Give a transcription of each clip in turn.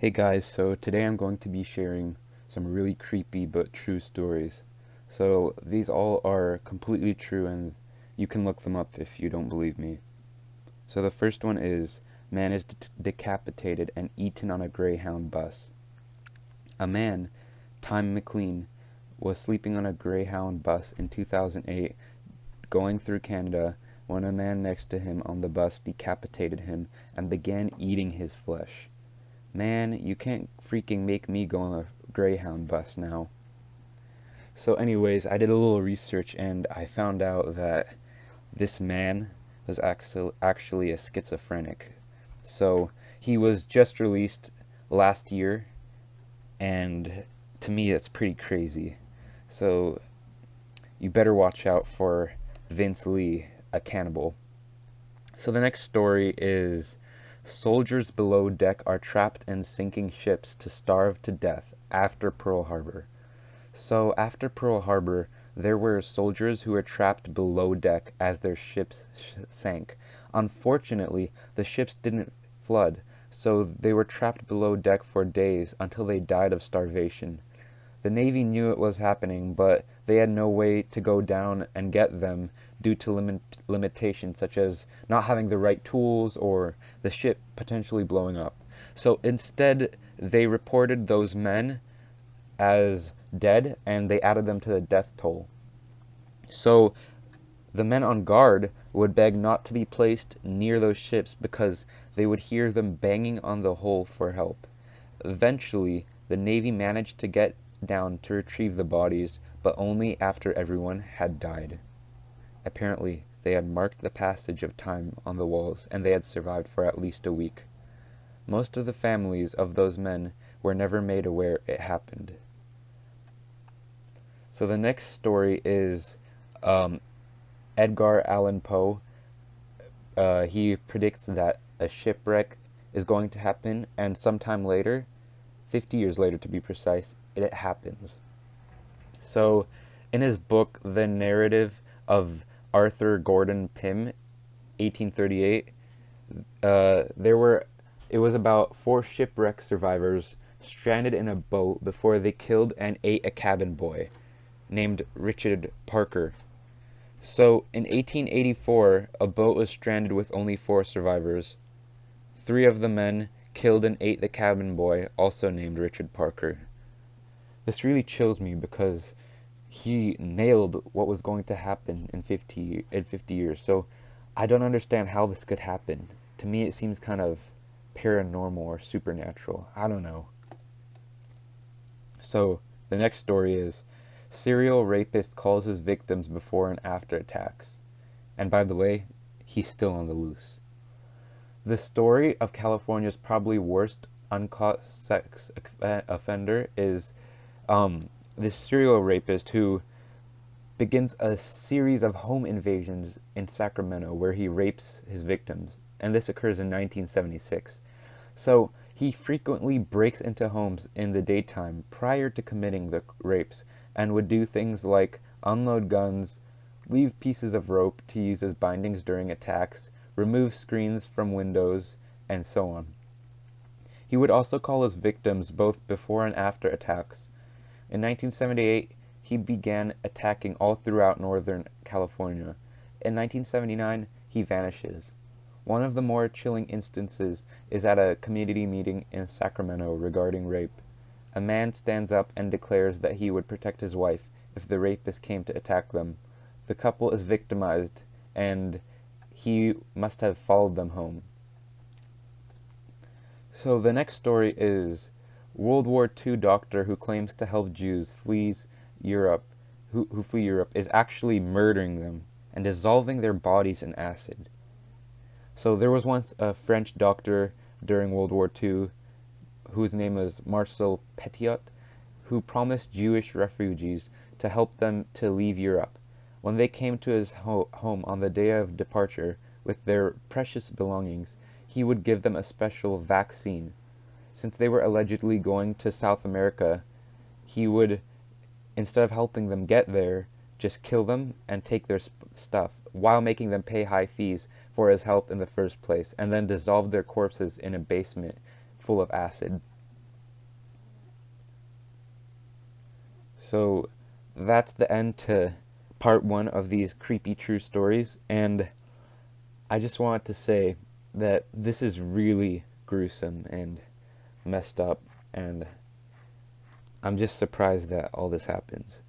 Hey guys, so today I'm going to be sharing some really creepy but true stories. So these all are completely true and you can look them up if you don't believe me. So the first one is man is decapitated and eaten on a Greyhound bus. A man, Time McLean, was sleeping on a Greyhound bus in 2008 going through Canada when a man next to him on the bus decapitated him and began eating his flesh. Man, you can't freaking make me go on a Greyhound bus now. So anyways, I did a little research and I found out that this man was actually a schizophrenic. So he was just released last year, and to me it's pretty crazy. So you better watch out for Vince Lee, a cannibal. So the next story is soldiers below deck are trapped in sinking ships to starve to death after Pearl Harbor. So after Pearl Harbor, there were soldiers who were trapped below deck as their ships sank. Unfortunately, the ships didn't flood, so they were trapped below deck for days until they died of starvation. The Navy knew it was happening, but they had no way to go down and get them due to limitations such as not having the right tools or the ship potentially blowing up. So instead, they reported those men as dead and they added them to the death toll. So the men on guard would beg not to be placed near those ships because they would hear them banging on the hull for help. Eventually, the Navy managed to get down to retrieve the bodies, but only after everyone had died. Apparently, they had marked the passage of time on the walls, and they had survived for at least a week. Most of the families of those men were never made aware it happened. So the next story is um, Edgar Allan Poe. He predicts that a shipwreck is going to happen, and sometime later, 50 years later to be precise, it happens. So, in his book, The Narrative of Arthur Gordon Pym, 1838, it was about four shipwreck survivors stranded in a boat before they killed and ate a cabin boy named Richard Parker. So, in 1884, a boat was stranded with only four survivors. Three of the men killed and ate the cabin boy, also named Richard Parker. This really chills me because he nailed what was going to happen in 50 years. So I don't understand how this could happen. To me, it seems kind of paranormal or supernatural. I don't know. So the next story is serial rapist calls his victims before and after attacks. And by the way, he's still on the loose. The story of California's probably worst uncaught sex offender is this serial rapist who begins a series of home invasions in Sacramento where he rapes his victims, and this occurs in 1976. So he frequently breaks into homes in the daytime prior to committing the rapes and would do things like unload guns, leave pieces of rope to use as bindings during attacks, remove screens from windows, and so on. He would also call his victims both before and after attacks. In 1978, he began attacking all throughout Northern California. In 1979, he vanishes. One of the more chilling instances is at a community meeting in Sacramento regarding rape. A man stands up and declares that he would protect his wife if the rapist came to attack them. The couple is victimized, and he must have followed them home. So the next story is World War II doctor who claims to help Jews flees Europe, who flee Europe, is actually murdering them and dissolving their bodies in acid. So there was once a French doctor during World War II whose name was Marcel Petiot, who promised Jewish refugees to help them to leave Europe. When they came to his home on the day of departure with their precious belongings, he would give them a special vaccine. Since they were allegedly going to South America, he would, instead of helping them get there, just kill them and take their stuff, while making them pay high fees for his help in the first place, and then dissolve their corpses in a basement full of acid. So that's the end to part one of these creepy true stories, and I just want to say that this is really gruesome and messed up, and I'm just surprised that all this happens.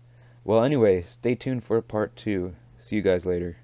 Well, anyway, stay tuned for part two. See you guys later.